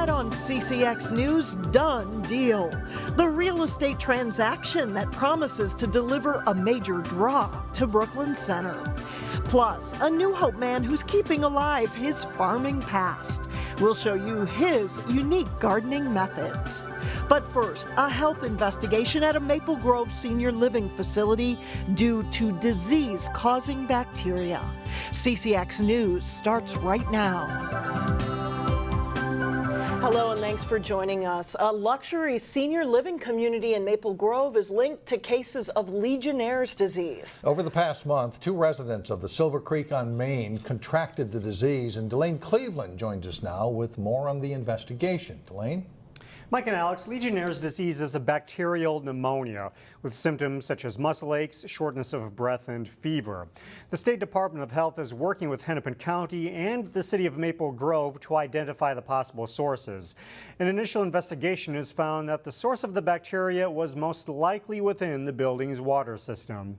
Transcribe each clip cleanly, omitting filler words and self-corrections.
Tonight on CCX News, done deal. The real estate transaction that promises to deliver a major draw to Brooklyn Center. Plus, a New Hope man who's keeping alive his farming past. We'll show you his unique gardening methods. But first, a health investigation at a Maple Grove senior living facility due to disease-causing bacteria. CCX News starts right now. Hello and thanks for joining us. A luxury senior living community in Maple Grove is linked to cases of Legionnaires' disease. Over the past month, 2 residents of the Silver Creek on Main contracted the disease, and Delane Cleveland joins us now with more on the investigation. Delane? Mike and Alex, Legionnaires' disease is a bacterial pneumonia with symptoms such as muscle aches, shortness of breath, and fever. The State Department of Health is working with Hennepin County and the city of Maple Grove to identify the possible sources. An initial investigation has found that the source of the bacteria was most likely within the building's water system.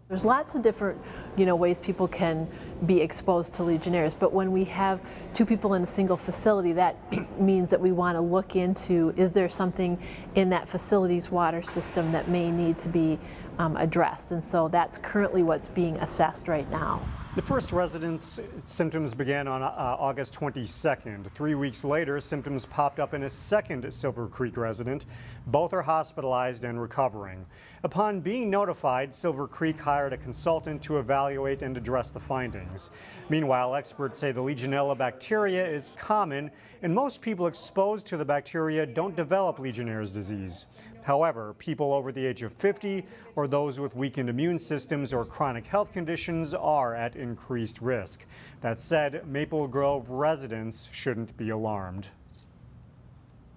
There's lots of different, ways people can be exposed to Legionnaires, but when we have 2 people in a single facility, that means that we want to look into, is there something in that facility's water system that may need to be addressed, and so that's currently what's being assessed right now. The first resident's symptoms began on August 22nd. 3 weeks later, symptoms popped up in a second Silver Creek resident. Both are hospitalized and recovering. Upon being notified, Silver Creek hired a consultant to evaluate and address the findings. Meanwhile, experts say the Legionella bacteria is common, and most people exposed to the bacteria don't develop Legionnaire's disease. However, people over the age of 50 or those with weakened immune systems or chronic health conditions are at increased risk. That said, Maple Grove residents shouldn't be alarmed.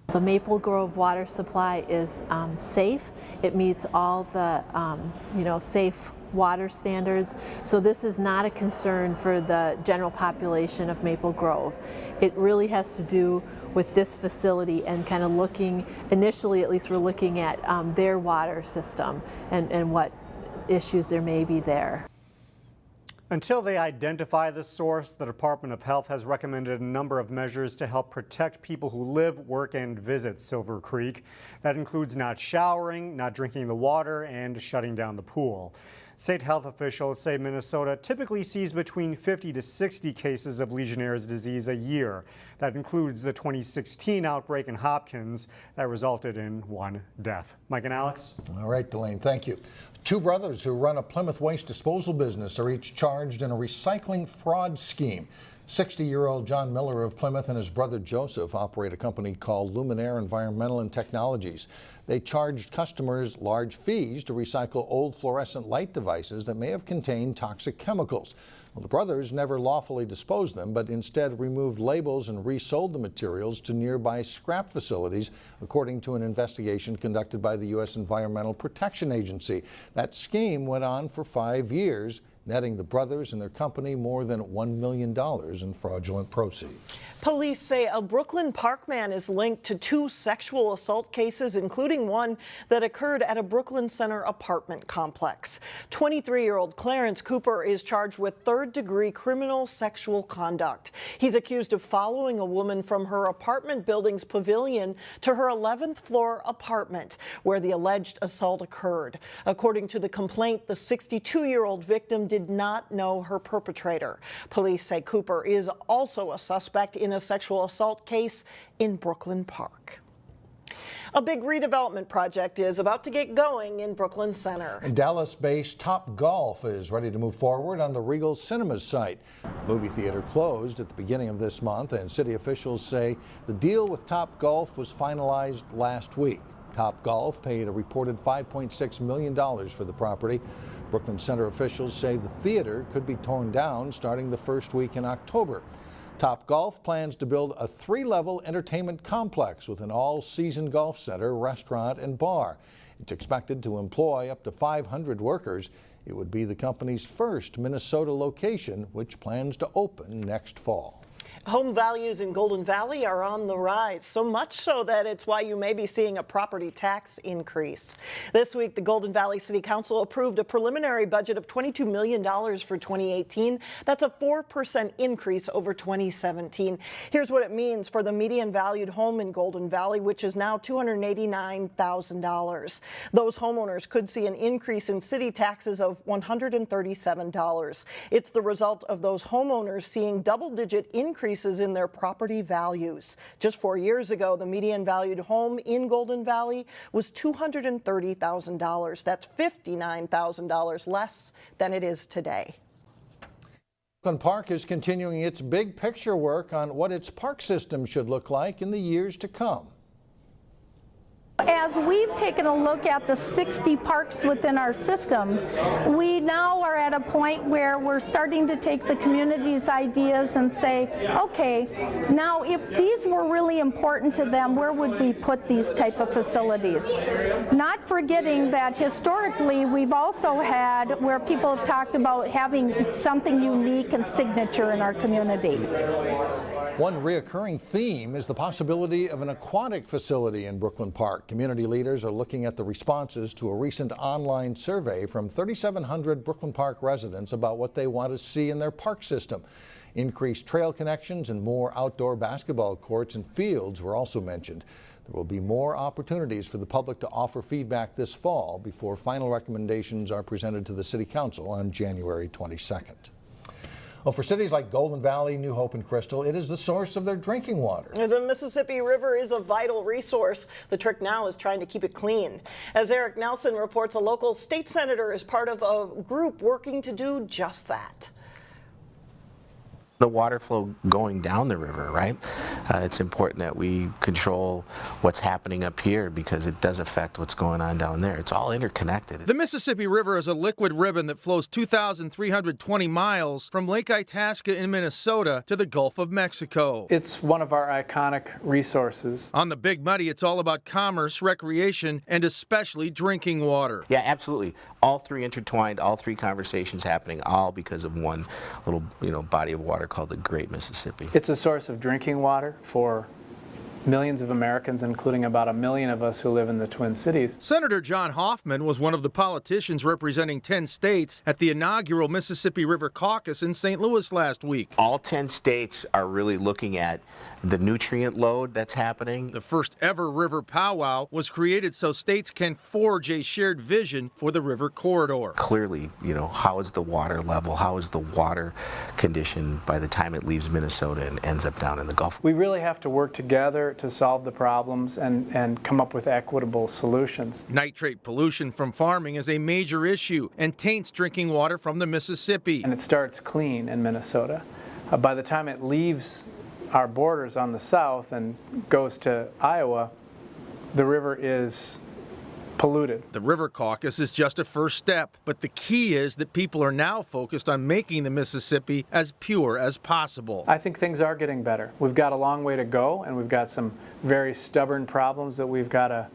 The Maple Grove water supply is safe. It meets all the, safe water standards. So this is not a concern for the general population of Maple Grove. It really has to do with this facility and kind of looking, initially at least we're looking at their water system and what issues there may be there. Until they identify the source, the Department of Health has recommended a number of measures to help protect people who live, work, and visit Silver Creek. That includes not showering, not drinking the water, and shutting down the pool. State health officials say Minnesota typically sees between 50 to 60 cases of Legionnaire's disease a year. That includes the 2016 outbreak in Hopkins that resulted in 1 death. Mike and Alex? All right, Delane, thank you. 2 brothers who run a Plymouth waste disposal business are each charged in a recycling fraud scheme. 60-year-old John Miller of Plymouth and his brother Joseph operate a company called Luminaire Environmental and Technologies. They charged customers large fees to recycle old fluorescent light devices that may have contained toxic chemicals. Well, the brothers never lawfully disposed them, but instead removed labels and resold the materials to nearby scrap facilities, according to an investigation conducted by the U.S. Environmental Protection Agency. That scheme went on for 5 years, netting the brothers and their company more than $1 million in fraudulent proceeds. Police say a Brooklyn Park man is linked to 2 sexual assault cases, including one that occurred at a Brooklyn Center apartment complex. 23-year-old Clarence Cooper is charged with 3rd-degree criminal sexual conduct. He's accused of following a woman from her apartment building's pavilion to her 11th floor apartment, where the alleged assault occurred. According to the complaint, the 62-year-old victim did not know her perpetrator. Police say Cooper is also a suspect in a sexual assault case in Brooklyn Park. A big redevelopment project is about to get going in Brooklyn Center. Dallas-based Topgolf is ready to move forward on the Regal Cinemas site. The movie theater closed at the beginning of this month, and city officials say the deal with Topgolf was finalized last week. Topgolf paid a reported $5.6 million for the property. Brooklyn Center officials say the theater could be torn down starting the first week in October. Topgolf plans to build a 3-level entertainment complex with an all-season golf center, restaurant, and bar. It's expected to employ up to 500 workers. It would be the company's first Minnesota location, which plans to open next fall. Home values in Golden Valley are on the rise, so much so that it's why you may be seeing a property tax increase. This week, the Golden Valley City Council approved a preliminary budget of $22 million for 2018. That's a 4% increase over 2017. Here's what it means for the median valued home in Golden Valley, which is now $289,000. Those homeowners could see an increase in city taxes of $137. It's the result of those homeowners seeing double-digit increases in their property values. Just 4 years ago, the median valued home in Golden Valley was $230,000. That's $59,000 less than it is today. Brooklyn Park is continuing its big picture work on what its park system should look like in the years to come. As we've taken a look at the 60 parks within our system, we now are at a point where we're starting to take the community's ideas and say, okay, now if these were really important to them, where would we put these type of facilities? Not forgetting that historically we've also had where people have talked about having something unique and signature in our community. One reoccurring theme is the possibility of an aquatic facility in Brooklyn Park. Community leaders are looking at the responses to a recent online survey from 3,700 Brooklyn Park residents about what they want to see in their park system. Increased trail connections and more outdoor basketball courts and fields were also mentioned. There will be more opportunities for the public to offer feedback this fall before final recommendations are presented to the City Council on January 22nd. Well, for cities like Golden Valley, New Hope, and Crystal, it is the source of their drinking water. The Mississippi River is a vital resource. The trick now is trying to keep it clean. As Eric Nelson reports, a local state senator is part of a group working to do just that. The water flow going down the river, right? It's important that we control what's happening up here because it does affect what's going on down there. It's all interconnected. The Mississippi River is a liquid ribbon that flows 2,320 miles from Lake Itasca in Minnesota to the Gulf of Mexico. It's one of our iconic resources. On the Big Muddy, it's all about commerce, recreation, and especially drinking water. Yeah, absolutely. All three intertwined, all three conversations happening, all because of one little, body of water called the Great Mississippi. It's a source of drinking water for millions of Americans, including about 1 million of us who live in the Twin Cities. Senator John Hoffman was one of the politicians representing 10 states at the inaugural Mississippi River Caucus in St. Louis last week. All 10 states are really looking at the nutrient load that's happening. The first ever river powwow was created so states can forge a shared vision for the river corridor. Clearly, how is the water level, how is the water condition by the time it leaves Minnesota and ends up down in the Gulf? We really have to work together to solve the problems and come up with equitable solutions. Nitrate pollution from farming is a major issue and taints drinking water from the Mississippi. And it starts clean in Minnesota. By the time it leaves our borders on the south and goes to Iowa, the river is polluted. The River Caucus is just a first step, but the key is that people are now focused on making the Mississippi as pure as possible. I think things are getting better. We've got a long way to go, and we've got some very stubborn problems that we've got to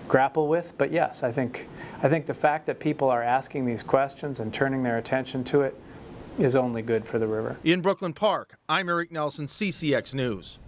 grapple with. But yes, I think the fact that people are asking these questions and turning their attention to it is only good for the river. In Brooklyn Park, I'm Eric Nelson, CCX News.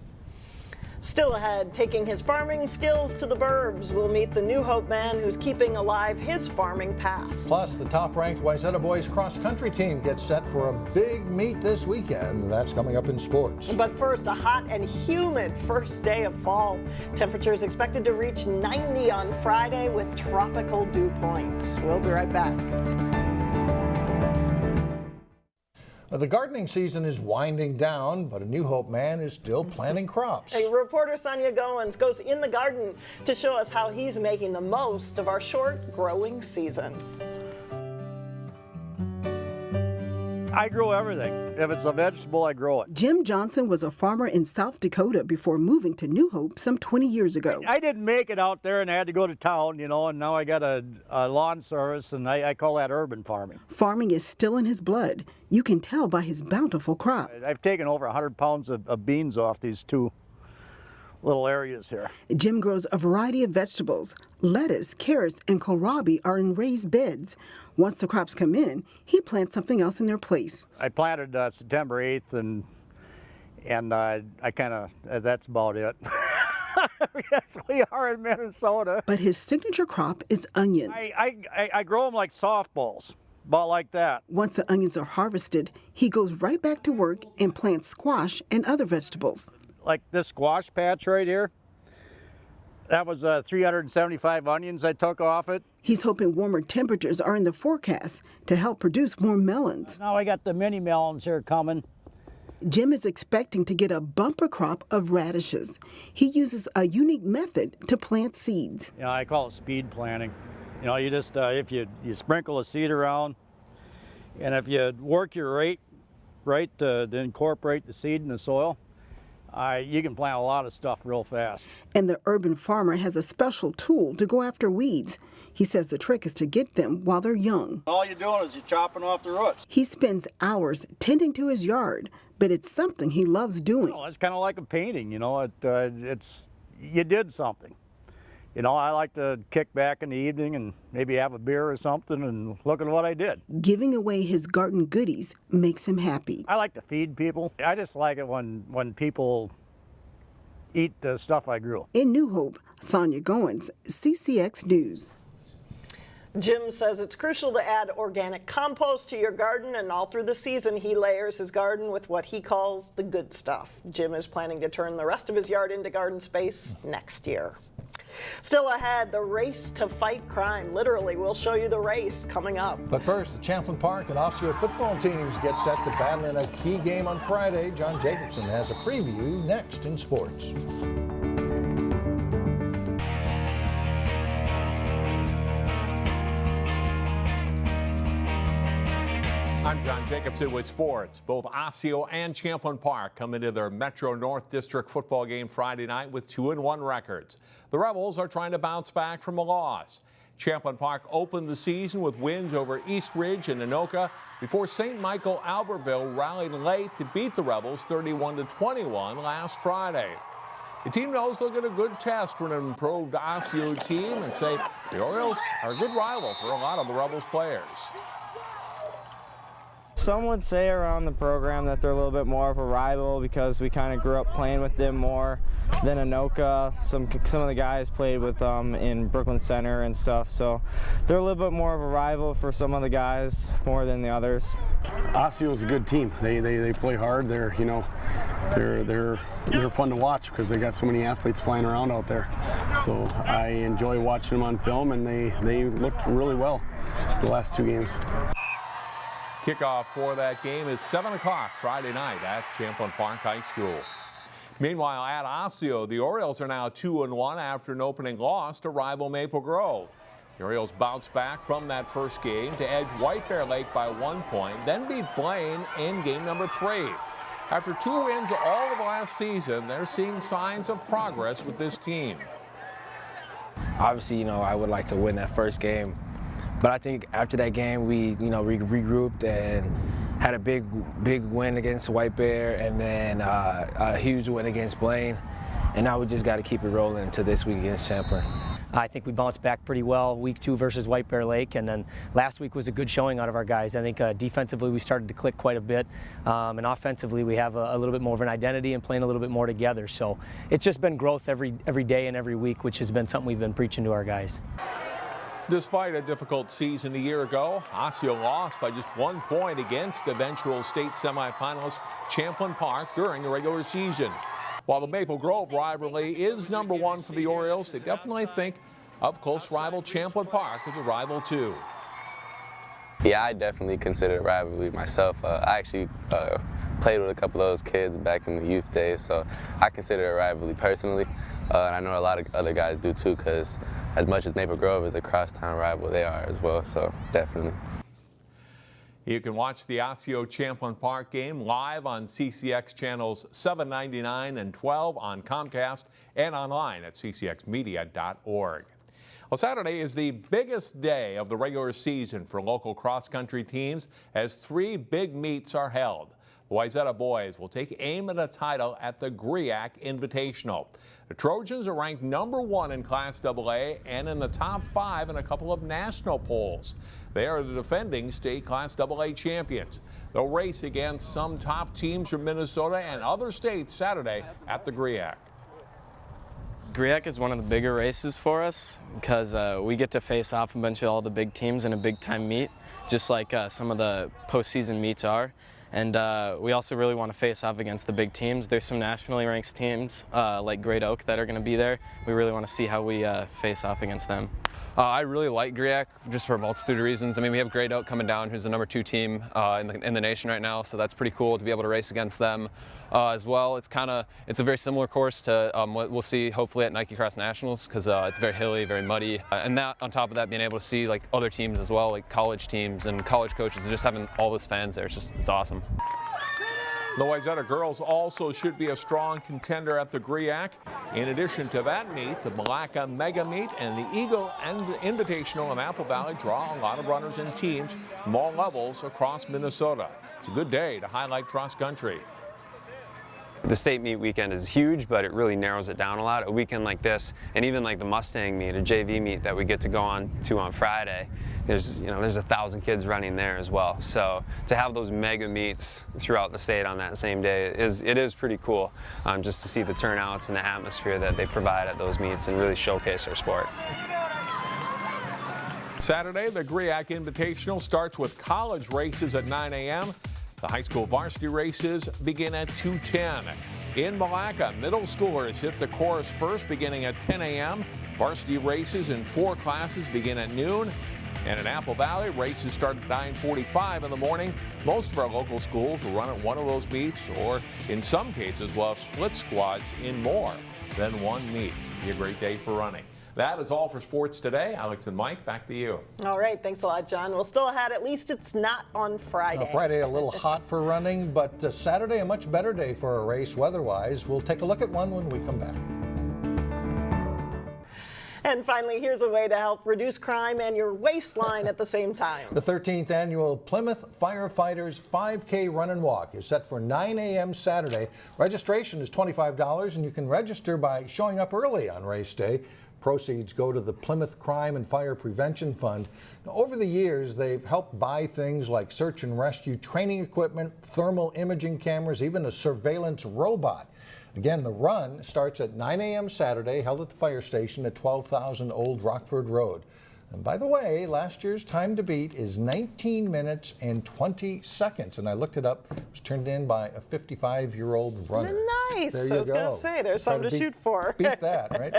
Still ahead, taking his farming skills to the burbs, we'll meet the New Hope man who's keeping alive his farming past. Plus, the top-ranked Wayzata boys cross-country team gets set for a big meet this weekend. That's coming up in sports. But first, a hot and humid first day of fall. Temperatures expected to reach 90 on Friday with tropical dew points. We'll be right back. The gardening season is winding down, but a New Hope man is still planting crops. Hey, reporter Sonia Goins goes in the garden to show us how he's making the most of our short growing season. I grow everything. If it's a vegetable, I grow it. Jim Johnson was a farmer in South Dakota before moving to New Hope some 20 years ago. I didn't make it out there and I had to go to town, and now I got a lawn service, and I call that urban farming. Farming is still in his blood. You can tell by his bountiful crop. I've taken over 100 pounds of beans off these two little areas here. Jim grows a variety of vegetables. Lettuce, carrots, and kohlrabi are in raised beds. Once the crops come in, he plants something else in their place. I planted September 8th, and And that's about it. Yes, we are in Minnesota. But his signature crop is onions. I grow them like softballs, about like that. Once the onions are harvested, he goes right back to work and plants squash and other vegetables. Like this squash patch right here, that was 375 onions I took off it. He's hoping warmer temperatures are in the forecast to help produce more melons. Now I got the mini melons here coming. Jim is expecting to get a bumper crop of radishes. He uses a unique method to plant seeds. You know, I call it speed planting. You know, you just, if you sprinkle a seed around, and if you work your rate right to incorporate the seed in the soil, you can plant a lot of stuff real fast. And the urban farmer has a special tool to go after weeds. He says the trick is to get them while they're young. All you're doing is you're chopping off the roots. He spends hours tending to his yard, but it's something he loves doing. It's kind of like a painting, you know, you did something. You know, I like to kick back in the evening and maybe have a beer or something and look at what I did. Giving away his garden goodies makes him happy. I like to feed people. I just like it when people eat the stuff I grew. In New Hope, Sonia Goins, CCX News. Jim says it's crucial to add organic compost to your garden, and all through the season he layers his garden with what he calls the good stuff. Jim is planning to turn the rest of his yard into garden space next year. Still ahead, the race to fight crime. Literally, we'll show you the race coming up. But first, the Champlin Park and Osseo football teams get set to battle in a key game on Friday. John Jacobson has a preview next in sports. I'm John Jacobson with sports. Both Osseo and Champlin Park come into their Metro North District football game Friday night with 2-1 records. The Rebels are trying to bounce back from a loss. Champlin Park opened the season with wins over East Ridge and Anoka before St. Michael Albertville rallied late to beat the Rebels 31-21 last Friday. The team knows they'll get a good test from an improved Osseo team and say the Orioles are a good rival for a lot of the Rebels players. Some would say around the program that they're a little bit more of a rival because we kind of grew up playing with them more than Anoka. Some of the guys played with them in Brooklyn Center and stuff, so they're a little bit more of a rival for some of the guys more than the others. Osseo's a good team. They play hard. They're fun to watch because they got so many athletes flying around out there. So I enjoy watching them on film, and they looked really well the last two games. Kickoff for that game is 7 o'clock Friday night at Champlin Park High School. Meanwhile, at Osseo, the Orioles are now 2-1 after an opening loss to rival Maple Grove. The Orioles bounced back from that first game to edge White Bear Lake by 1 point, then beat Blaine in game number 3. After 2 wins all of last season, they're seeing signs of progress with this team. Obviously, you know, I would like to win that first game. But I think after that game, we regrouped and had a big win against White Bear, and then a huge win against Blaine. And now we just got to keep it rolling into this week against Champlin. I think we bounced back pretty well week 2 versus White Bear Lake, and then last week was a good showing out of our guys. I think defensively we started to click quite a bit, and offensively we have a little bit more of an identity and playing a little bit more together. So it's just been growth every day and every week, which has been something we've been preaching to our guys. Despite a difficult season a year ago, Osseo lost by just 1 point against eventual state semifinalist Champlin Park during the regular season. While the Maple Grove rivalry is #1 for the Orioles, they definitely think of close rival Champlin Park as a rival too. Yeah, I definitely consider it a rivalry myself. I actually played with a couple of those kids back in the youth days, so I consider it a rivalry personally. And I know a lot of other guys do too, because as much as Maple Grove is a crosstown rival, they are as well, so definitely. You can watch the Osseo Champlin Park game live on CCX channels 799 and 12 on Comcast and online at ccxmedia.org. Well, Saturday is the biggest day of the regular season for local cross-country teams as 3 big meets are held. The Wayzata boys will take aim at a title at the GRIAC Invitational. The Trojans are ranked #1 in Class AA and in the top 5 in a couple of national polls. They are the defending state Class AA champions. They'll race against some top teams from Minnesota and other states Saturday at the GRIAC. GRIAC is one of the bigger races for us because we get to face off a bunch of all the big teams in a big time meet, just like some of the postseason meets are. And we also really want to face off against the big teams. There's some nationally ranked teams like Great Oak that are going to be there. We really want to see how we face off against them. I really like GRIAC just for a multitude of reasons. I mean, we have Great Oak coming down, who's the #2 team in the nation right now, so that's pretty cool to be able to race against them as well. It's a very similar course to what we'll see hopefully at Nike Cross Nationals because it's very hilly, very muddy, and that on top of that, being able to see like other teams as well, like college teams and college coaches, and just having all those fans there, it's awesome. The Wayzata girls also should be a strong contender at the GRIAC. In addition to that meet, the Malacca Mega Meet and the Eagle Invitational in Apple Valley draw a lot of runners and teams from all levels across Minnesota. It's a good day to highlight cross country. The state meet weekend is huge, but it really narrows it down a lot. A weekend like this, and even like the Mustang meet, a JV meet that we get to go on Friday, there's 1,000 kids running there as well. So to have those mega meets throughout the state on that same day is pretty cool, just to see the turnouts and the atmosphere that they provide at those meets and really showcase our sport. Saturday, the GRIAC Invitational starts with college races at 9 a.m. The high school varsity races begin at 2:10. In Malacca, middle schoolers hit the course first beginning at 10 a.m. Varsity races in 4 classes begin at noon. And in Apple Valley, races start at 9:45 in the morning. Most of our local schools will run at one of those meets, or in some cases, will have split squads in more than one meet. Be a great day for running. That is all for sports today. Alex and Mike, back to you. All right, thanks a lot, John. We'll still ahead. At least it's not on Friday. Friday a little hot for running, but Saturday a much better day for a race weather-wise. We'll take a look at one when we come back. And finally, here's a way to help reduce crime and your waistline at the same time. The 13th annual Plymouth Firefighters 5K Run and Walk is set for 9 a.m. Saturday. Registration is $25, and you can register by showing up early on race day. Proceeds go to the Plymouth Crime and Fire Prevention Fund. Now, over the years, they've helped buy things like search and rescue training equipment, thermal imaging cameras, even a surveillance robot. Again, the run starts at 9 a.m. Saturday, held at the fire station at 12,000 Old Rockford Road. And by the way, last year's time to beat is 19 minutes and 20 seconds. And I looked it up. It was turned in by a 55-year-old runner. Nice. There you I was going to say, there's something to shoot for. Beat that, right?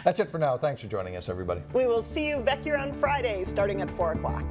That's it for now. Thanks for joining us, everybody. We will see you back here on Friday, starting at 4 o'clock.